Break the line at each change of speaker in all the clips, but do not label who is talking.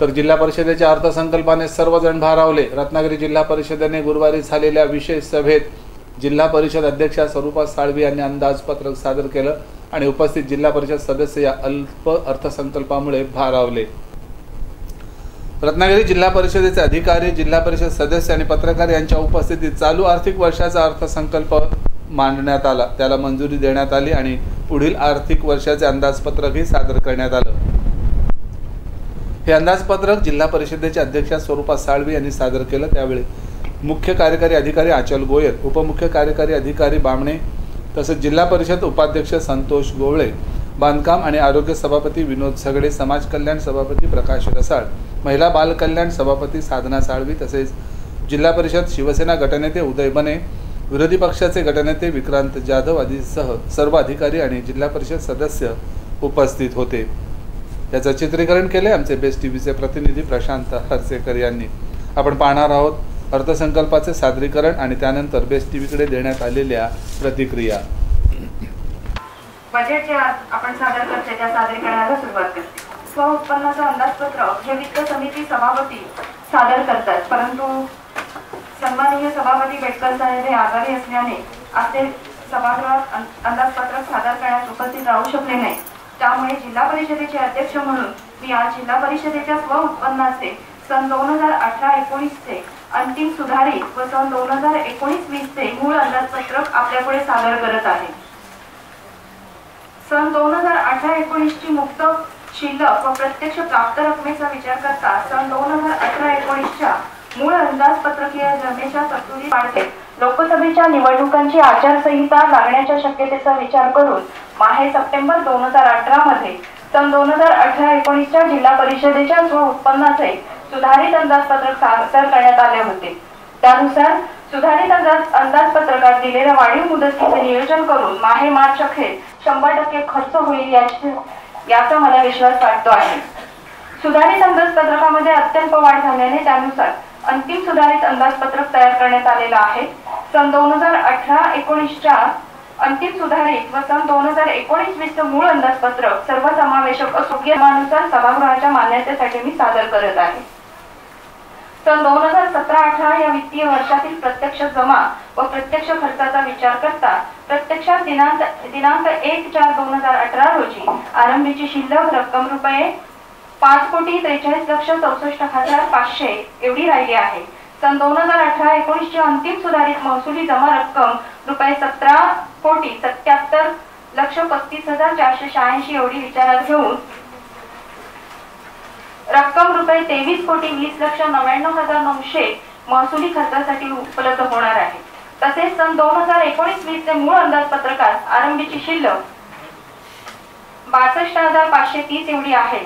तर जिल्हा परिषदेच्या अर्थसंकल्पाने सर्वजण भारावले। रत्नागिरी जिल्हा परिषदेने गुरुवारी झालेल्या विशेष सभेत जिल्हा परिषद अध्यक्षा स्वरूपा साळवी यांनी अंदाजपत्रक सादर केलं आणि उपस्थित जिल्हा परिषद सदस्य या अल्प अर्थसंकल्पामुळे भारावले। रत्नागिरी जिल्हा परिषदेचे अधिकारी, जिल्हा परिषद सदस्य आणि पत्रकार यांच्या उपस्थितीत चालू आर्थिक वर्षाचा अर्थसंकल्प मांडण्यात आला, त्याला मंजुरी देण्यात आली आणि पुढील आर्थिक वर्षाचे अंदाजपत्रकही सादर करण्यात आलं। हे अंदाजपत्रक जिल्हा परिषदेच्या अध्यक्षा स्वरूपा साळवी यांनी सादर केलं। त्यावेळी मुख्य कार्यकारी अधिकारी आचल गोयल, उपमुख्य कार्यकारी अधिकारी बामणे तसेच जिल्हा परिषद उपाध्यक्ष संतोष गोवळे, बांधकाम आणि आरोग्य सभापती विनोद सगडे, समाज कल्याण सभापती प्रकाश रसाळ, महिला बाल कल्याण सभापती साधना साळवी तसेच जिल्हा परिषद शिवसेना गटनेते उदय बने, विरोधी पक्षाचे गटनेते विक्रांत जाधव आदीसह सर्व अधिकारी आणि जिल्हा परिषद सदस्य उपस्थित होते। याचं चित्रीकरण केले आमचे बेस्ट टीव्हीचे प्रतिनिधी प्रशांत हरसेकर यांनी। आपण पाहणार आहोत अर्थसंकल्पाचे सादरीकरण आणि त्यानंतर बेस्ट टीव्हीकडे देण्यात आलेल्या प्रतिक्रिया।
बजेट जे आपण सादर करते त्या सादरीकरणाला सुरुवात करते। स्व उत्पन्नाचं अंदाजपत्रक हे वित्त समिती सभापती सादर करतात, परंतु सन्माननीय सभापती बेटकर साहेब हे आजारी असल्याने आज ते सभागृहात अंदाजपत्रक सादर करण्यास उपस्थित राहू शकले नाही। त्यामुळे जिल्हा परिषदेचे अध्यक्ष म्हणून मी आज जिल्हा परिषदेच्या स्व उत्पन्नाचे सन 2018-19 चे अंतिम सुधारित व सन 2019-20 चे मूळ अंदाजपत्रक आपल्यापुढे सादर करत आहे। सन 2018-19 ची मुक्त शिल्लक व प्रत्यक्ष प्राप्त रकमेचा विचार करता सन 2018-19 च्या मूळ अंदाजपत्रकीय रकमेच्या तरतुदी वाढते। लोकसभेच्या निवडणुकांची आचारसंहिता लागण्याच्या शक्यतेचा विचार करून माहे सप्टेंबर 2018 मध्ये सन 2018-19 च्या जिल्हा परिषदेच्या स्व उत्पन्नाचे सुधारित अंदाजपत्रक सादर करण्यात आले होते। त्यानुसार सुधारित अंदाजपत्रकात दिलेल्या वाढीव मुदतीचे नियोजन करून माहे मार्च अखेर 100% खर्च होईल याचा मला विश्वास वाटतो आहे। सुधारित अंदाजपत्रकामध्ये अत्यल्प वाढ झाल्याने त्यानुसार अंतिम सुधारित अंदाजपत्रक तयार करण्यात आलेला आहे। सन 2018-19 च्या अंतिम सुधारित व सन 2019-20 मूळ अंदाजपत्रक सर्वसमावेशक असून सभागृहाच्या मान्यतेसाठी मी सादर करत आहे। सन 2017-18 या वित्तीय वर्षातील प्रत्यक्ष जमा व प्रत्यक्ष खर्चाचा विचार करता प्रत्यक्षात दिनांक 1/4/2018 रोजी आरंभीची शिल्लक रक्कम रुपये 5,43,64,500 एवढी राहिली आहे। सन 2018-19 ची अंतिम सुधारित महसुली जमा रक्कम रुपये 17,77,35,486 एवढी विचारात घेऊन रक्कम रुपये 23,20,99,900 महसुली खर्चासाठी उपलब्ध होणार आहे। तसेच सन 2019-20 चे मूळ अंदाजपत्रकात आरंभीची शिल्लक 62,530 एवढी आहे।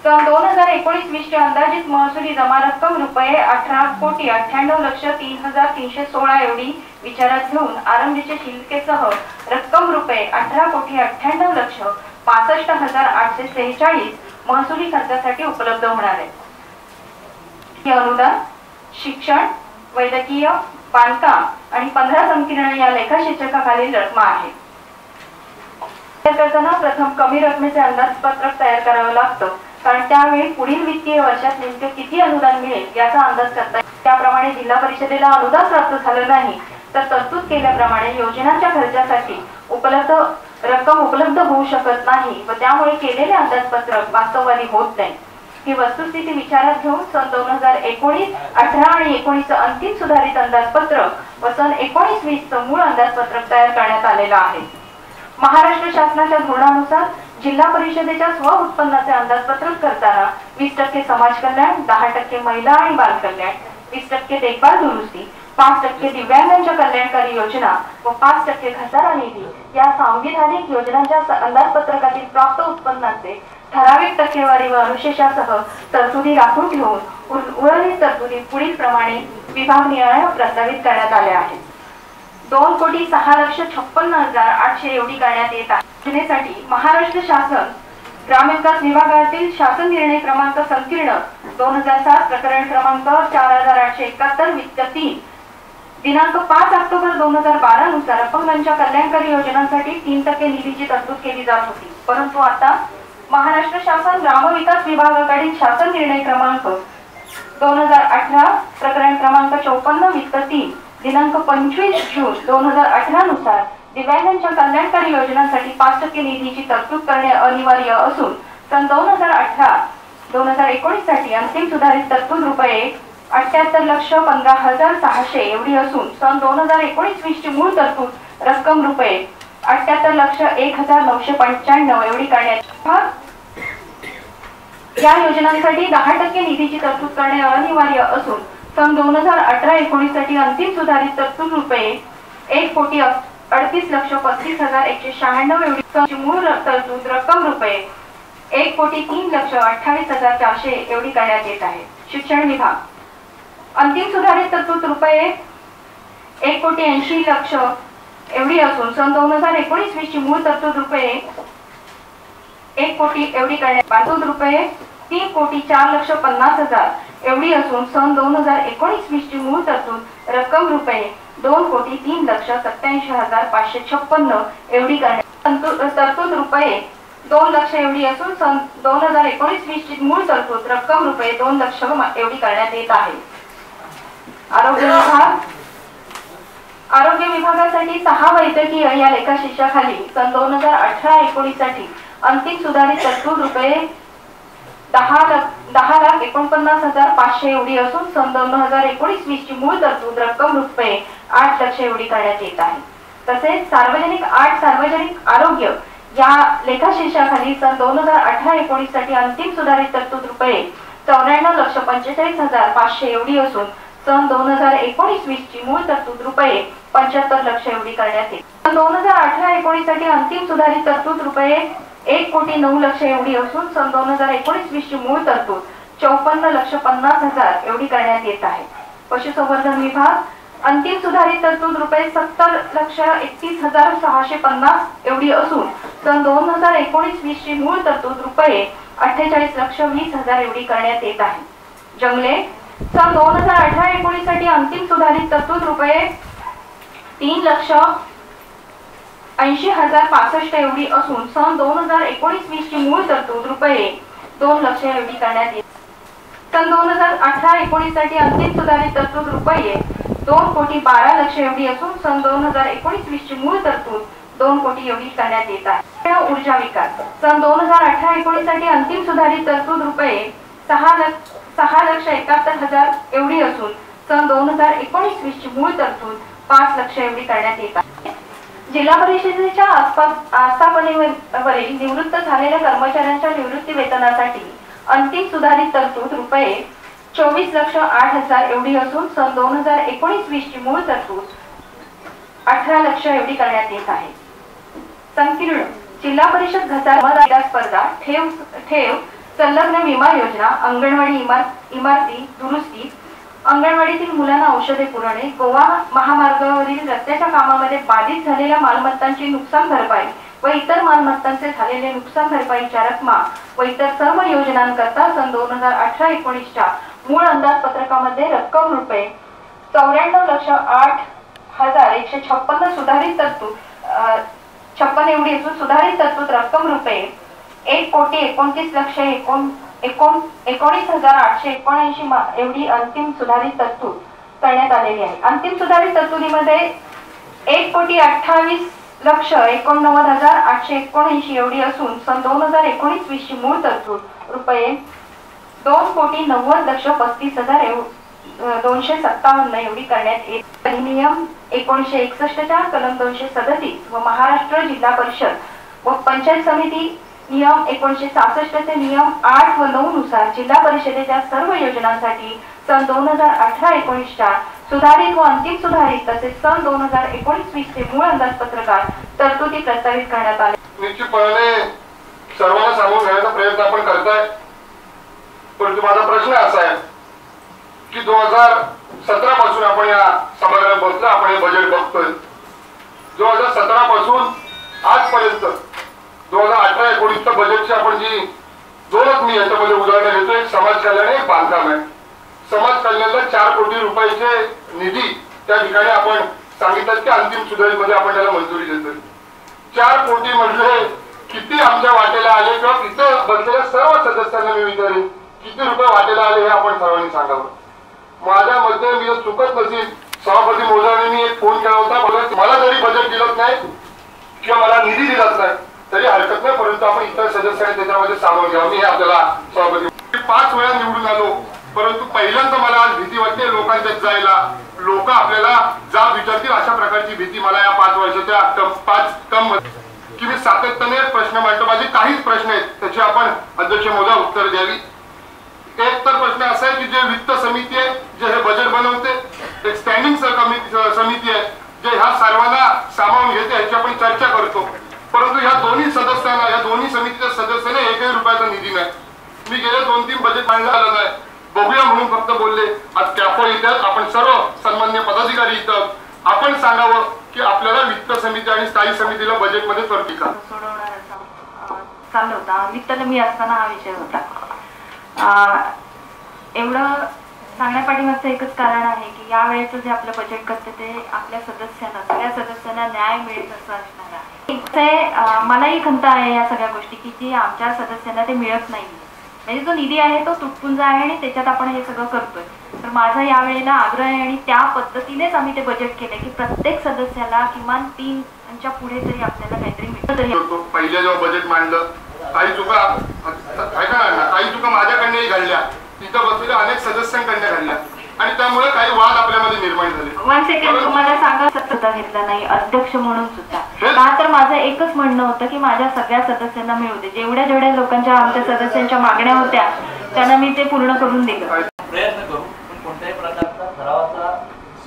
सन 2019-20 ची अंदाजित महसुली जमा रक्कम रुपये 18,98,03,316 एवढी विचारात घेऊन आरंभीच्या शिल्लकेसह रक्कम रुपये 18,98,65,843 महसुली खर्चासाठी उपलब्ध होणार आहे। हे अनुदान शिक्षण, वैद्यकीय, बांधकाम आणि 15 संकीर्ण या लेखाशीर्षकाखालील रक्कम आहे। करताना प्रथम कमी रकमेचे अंदाजपत्रक तयार करावे लागतं, कारण त्यावेळी पुढील वित्तीय वर्षात नेमके किती अनुदान मिळेल याचा अंदाज करता येईल। त्याप्रमाणे जिल्हा परिषदेला अनुदान प्राप्त झालं नाही तर तरतूद केल्याप्रमाणे योजनांच्या खर्चासाठी रक्कम उपलब्ध होऊ शकत नाही व त्यामुळे केलेले अंदाजपत्रक वास्तववादी होत नाही। ही वस्तुस्थिती विचारात घेऊन सन 2019-18 आणि 19 अंतिम सुधारित अंदाजपत्रक व सन 19-20 मूळ अंदाजपत्रक तयार करण्यात आलेला आहे। महाराष्ट्र शासनाच्या धोरणानुसार जिल्हा परिषदेच्या स्व उत्पन्नाचे अंदाजपत्रक करताना 20% समाज कल्याण, 10% महिला आणि बाल कल्याण, 20% देखभाल दुरुस्ती, 5% दिव्यांगांच्या कल्याणकारी योजना व 5% घसारा निधी या सांविधानिक योजनांच्या अंदाजपत्रकातील प्राप्त उत्पन्नाचे ठराविक टक्केवारी व अनुशेषासह तरतुदी राखून घेऊन उर्वरित तरतुदी पुढील प्रमाणे विभागनिहाय प्रस्तावित करण्यात आल्या आहेत। 2,06,56,800 एवढी करण्यात येत आहे। योजनेसाठी महाराष्ट्र शासन ग्रामविकास विभागातील शासन निर्णय क्रमांक संकीर्ण 2007 प्रकरण क्रमांक 4,871 वित्त 3 दिनांक 5 ऑक्टोबर 2012 नुसार अपंगांच्या कल्याणकारी योजनांसाठी 3% निधीची तरतूद केली जात होती, परंतु आता महाराष्ट्र शासन ग्रामविकास विभागाकडील शासन निर्णय क्रमांक 2018 प्रकरण क्रमांक 54 वित्त 3 दिनांक 25 जून 2018 नुसार दिव्यांगांच्या कल्याणकारी योजनांसाठी 5% निधीची तरतूद करणे अनिवार्य असून सन 2018-2019 साठी अंतिम सुधारित तरतूद रुपये 78,15,600 एवढी असून सन 2019-20 ची मूळ तरतूद रक्कम रुपये 78,01,995 एवढी करण्यात या योजनांसाठी 10% निधीची तरतूद करणे अनिवार्य असून सन 2018-19 साठी अंतिम सुधारित तरतूद रुपये 1,38,35,196 एवढी मूळ तरतूद रक्कम रुपये 1,03,28,400 एवढी करण्यात येत आहे। शिक्षण विभाग अंतिम सुधारित तरतूद रुपये 1,80,00,000 एवढी असून सन 2019-20 ची मूळ तरतूद रुपये 1 कोटी एवढी करण्यात तरतूद रुपये 3,04,50,000 एवढी असून सन 2019-20 ची मूळ तरतूद रक्कम रुपये 2,03,87,556 एवढी करण्यात तरतूद रुपये 2 लाख एवढी असून सन 2019-20 ची मूळ तरतूद रक्कम रुपये 2 लाख एवढी करण्यात येत आहे। आरोग्य विभागासाठी 6 वैद्यकीय या लेखाशीर्षाखाली सन 2018-19 साठी अंतिम सुधारित तरतूद रुपये 10,49,500 एवढी असून सन 2019-20 ची मूळ तरतूद रक्कम रुपये 8 लाख एवढी करण्यात येत आहे। तसेच सार्वजनिक आरोग्य या लेखाशीर्षाखाली सन 2018-19 साठी अंतिम सुधारित तरतूद रुपये 94,45,500 एवढी असून सन 2019-20 ची मूळ तरतूद रुपये 75 लाख एवढी करण्यात येईल। सन 2018-19 साठी अंतिम सुधारित तरतूद रुपये 1,09,00,000 एवढी असून सन 2019-20 ची मूळ तरतूद 54,50,000 एवढी करण्यात येत आहे। पशुसंवर्धन विभाग अंतिम सुधारित तरतूद रुपये 70,31,650 एवढी असून सन 2019-20 ची मूळ तरतूद रुपये 48,20,000 एवढी करण्यात येत आहे। जंगले सन 2018-19 साठी अंतिम सुधारित तरतूद रुपये 3,80,065 एवढी असून सन 2019-20 ची मूळ तरतूद रुपये 2 लाख एवढी करण्यात येते। सन 2018-19 साठी अंतिम सुधारित तरतूद रुपये 2,12,00,000 एवढी असून सन 2019-20 ची मूळ तरतूद 2 कोटी एवढी करण्यात येत आहे। ऊर्जा विकास सन 2018-19 साठी अंतिम सुधारित तरतूद रुपये 6,71,000 एवढी असून सन 2019-20 ची मूळ तरतूद 5 लाख एवढी करण्यात येत आहे। जिल्हा परिषदेच्या आस्थापनेवरील निवृत्त झालेल्या कर्मचाऱ्यांच्या निवृत्ती वेतनासाठी अंतिम सुधारित तरतूद रुपये 24,08,000 एवढी असून सन 2019-20 ची मूळ तरतूद 18 लाख एवढी करण्यात येत आहे। संकीर्ण जिल्हा परिषद घसारा स्पर्धा ठेव संलग्न विमा योजना अंगणवाडी इमारती दुरुस्ती अंगणवाडीतील मुलांना औषधे पुरवणे गोवा महामार्गावरील रस्त्याच्या कामामध्ये बाधित झालेल्या मालमत्तांची नुकसान भरपाई व इतर मालमत्तांचे झालेले नुकसान भरपाईच्या रक्कमा व इतर सर्व योजनांकरता सन 2018-19 च्या मूळ अंदाजपत्रकामध्ये रक्कम रुपये 94,08,156 सुधारित तरतूद 56 एवढी असून सुधारित तरतूद रक्कम रुपये 1,29,19,879 एवढी अंतिम सुधारित तरतूद करण्यात आलेली आहे। अंतिम सुधारित तरतुदीमध्ये 1,28,89,879 एवढी असून सन 2019-20 ची मूळ तरतूद रुपये 2,90,35,257 एवढी करण्यात येत। अधिनियम 1961 च्या कलम 237 व महाराष्ट्र जिल्हा परिषद व पंचायत समिती नियम 1966 चे नियम 8 व 9 नुसार जिल्हा परिषदेच्या सर्व योजनांसाठी सन 2018-19 च्या सुधारित व अंतिम सुधारित तसेच सन 2019-20 चे मूळ अंदाजपत्रकात तरतुदी प्रस्तावित करण्यात आले।
निश्चितपणे सर्वांना सामावून घेण्याचा प्रयत्न आपण करताय, परंतु माझा प्रश्न असा आहे की 2017 पासून आपण या सभागृहात बसलो, आपण हे बजेट बघतोय। 2017 पासून आजपर्यंत 2018-19 बजेटची आपण जी दोनच मी याच्यामध्ये उदाहरण घेतोय, समाज कल्याण एक बांधकाम आहे। समाज कल्याणला 4 कोटी रुपयाचे निधी त्या ठिकाणी आपण सांगितलं की अंतिम सुधारित मध्ये आपण त्याला मंजुरी देतोय। 4 कोटी म्हणजे किती आमच्या वाटेला आले किंवा इथं बसलेल्या सर्व सदस्यांना मी विचारेन किती रुपये वाटेला आले हे आपण सर्वांनी सांगावं. माझ्या मते मी जर चुकत नसेल सभापती महोदयांनी मी एक फोन केला होता, मला जरी बजेट दिलंच नाही किंवा मला निधी दिलाच नाही तरी हरकत नाही, परंतु आपण इतर सदस्यांनी त्याच्यामध्ये सामावून घ्यावं. मी हे आपल्याला सभापती 5 वेळा निवडून आलो, परंतु पहिल्यांदा मला आज भीती वाटते लोकांच्यात जायला. लोक आपल्याला जाब विचारतील अशा प्रकारची भीती मला या 5 वर्षाच्या 5 टर्म की मी सातत्याने प्रश्न मांडतो. माझे काहीच प्रश्न आहेत त्याची आपण अध्यक्ष महोदय उत्तर द्यावी. एक तर प्रश्न असा आहे की जे वित्त समिती आहे जे हे बजेट बनवते, एक स्टँडिंग समिती आहे जे ह्या सर्वांना सामावून घेते ह्याची आपण चर्चा करतो, परंतु ह्या दोन्ही सदस्यांना या दोन्ही समितीच्या सदस्यांना 1 रुपयाचा निधी नाही. मी गेले 2-3 बजेट मांडलं आलं नाही, बघूया म्हणून फक्त बोलले. आज कॅपो येतात, आपण सर्व सन्मान्य पदाधिकारी इथं, आपण सांगावं की आपल्याला वित्त समिती आणि स्थायी समितीला बजेटमध्ये करते का
चाललं होता. वित्तला मी असताना हा विषय होता. एवढं सांगण्या पाठीमागचं एकच कारण आहे की या वेळेचं जे आपलं बजेट करते ते आपल्या सदस्यांना सगळ्या सदस्यांना न्याय मिळेल असं असणार आहे. मलाही खंत आहे या सगळ्या गोष्टी की जी आमच्या सदस्यांना ते मिळत नाही. म्हणजे जो निधी आहे तो तुटपुंजा आहे आणि त्याच्यात आपण हे सगळं करतोय. तर माझा यावेळेला आग्रह आहे आणि त्या पद्धतीनेच आम्ही ते बजेट केलंय की प्रत्येक सदस्याला किमान 3 पुढे तरी आपल्याला काहीतरी मिळतं तरी.
पहिल्या जेव्हा बजेट मांडलं काही चुका काही चुका माझ्याकडनंही घडल्या, तिथं बसलेल्या अनेक सदस्यांकडनं घडल्या आणि त्यामुळे काही वाद आपल्यामध्ये निर्माण झाले.
1 सेकंड तुम्हाला सांगा सुद्धा घेतला नाही अध्यक्ष म्हणून सुद्धा. का तर माझं एकच म्हणणं होतं की माझ्या सगळ्या सदस्यांना मिळू दे. जेवढ्या लोकांच्या आमच्या सदस्यांच्या मागण्या होत्या त्यांना मी ते पूर्ण करून दिलं.
प्रयत्न करू पण कोणत्याही प्रकारचा ठरावाचा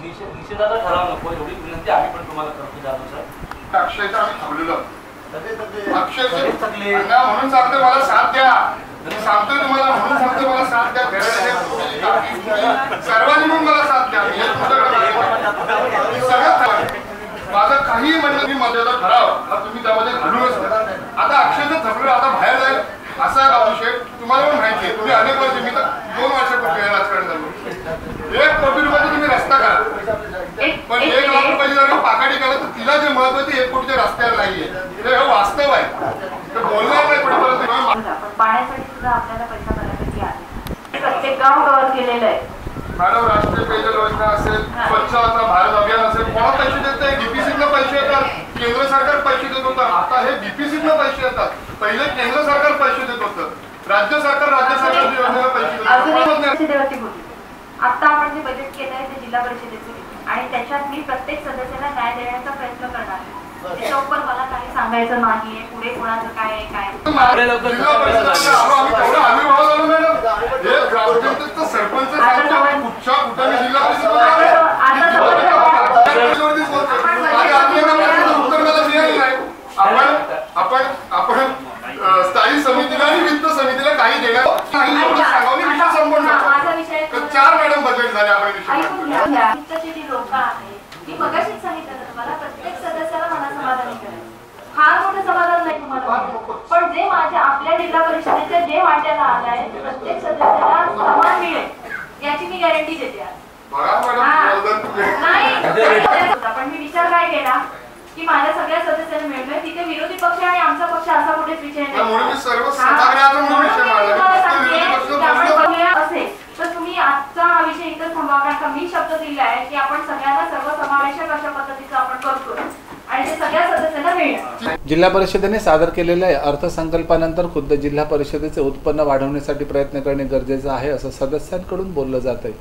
निषेधाचा ठराव नको एवढी विनंती आम्ही पण तुम्हाला करतो. त्यानुसार
अक्षयचं आम्ही थांबलेलो म्हणून सांगतो मला साथ द्या, सांगतोय तुम्हाला म्हणून सांगतो मला साथ द्या. सर्वांनी म्हणून मला साथ द्या. सगळं माझं काही म्हणणं मी मर्यादा ठराव हा तुम्ही त्यामध्ये घालूनच द्या. आता अक्षयचं थकलं आता बाहेर जाईल असा अभिषेक तुम्हाला पण माहिती आहे. तुम्ही अनेक वर्ष मी तर 2 वर्षापूर्वी राजकारण झालो. 1 कोटी रुपयाचा तुम्ही रस्ता करा पण 1 लाख रुपयाची जर पाकाडी केला तर तिला जे महत्व आहे ते 1 कोटीच्या रस्त्याला नाहीये. हे वास्तव आहे. तर बोलणार नाही पण
पाण्यासाठी सुद्धा आपल्याला पैसा बऱ्यापैकी आहे. प्रत्येक गाव कव्हर केलेलं आहे.
मॅडम राष्ट्रीय पेयजल योजना असेल, स्वच्छता भारत अभियान असेल, कोणा पैसे देत आहे? डीपीसीतनं पैसे येतात, केंद्र सरकार पैसे देत होतं. आता हे डीपीसीतनं पैसे येतात. पहिले केंद्र सरकार पैसे देत होतं, राज्य सरकारच्या योजनेला पैसे देत होते.
आता आपण जे बजेट केलंय ते जिल्हा परिषदेचं आणि त्याच्यात मी प्रत्येक सदस्याला न्याय देण्याचा प्रयत्न करणार आहे. त्याच्यावर मला काही सांगायचं नाहीये पुढे कोणाचं काय आहे काय.
सरपंच आपण स्थायी समितीला आणि वित्त समितीला काही देणार विषय संपवून टाकतो. 4 मॅडम बजेट झाले आपण
वित्तची जी लोक आहेत ती मगाशीच सांगितलं तुम्हाला प्रत्येक सदस्याला मला समाधानी करायचं. फार मोठं समाधान नाही तुम्हाला, पण जे माझ्या आपल्या जिल्हा परिषदेच्या जे वाट्याला आलाय ते प्रत्येक सदस्याला समान मिळेल याची मी गॅरंटी देते. पण मी विचार काय केला की माझ्या सगळ्या सदस्यांना मिळतोय तिथे विरोधी पक्ष आणि आमचा पक्ष असा कुठेच विषय नाही असेल तर तुम्ही आजचा हा विषय इथं थांबवा. कारण मी शब्द दिला आहे की आपण सगळ्यांना सर्वसमावेशक अशा पद्धतीचं आपण करतो आणि ते सगळ्या सदस्यांना मिळेल.
जिल्हा परिषदेने सादर केलेल्या अर्थसंकल्पानंतर खुद्द जिल्हा परिषदेचे उत्पन्न वाढवण्यासाठी प्रयत्न करणे गरजेचे आहे असं सदस्यांकडून बोललं जात आहे.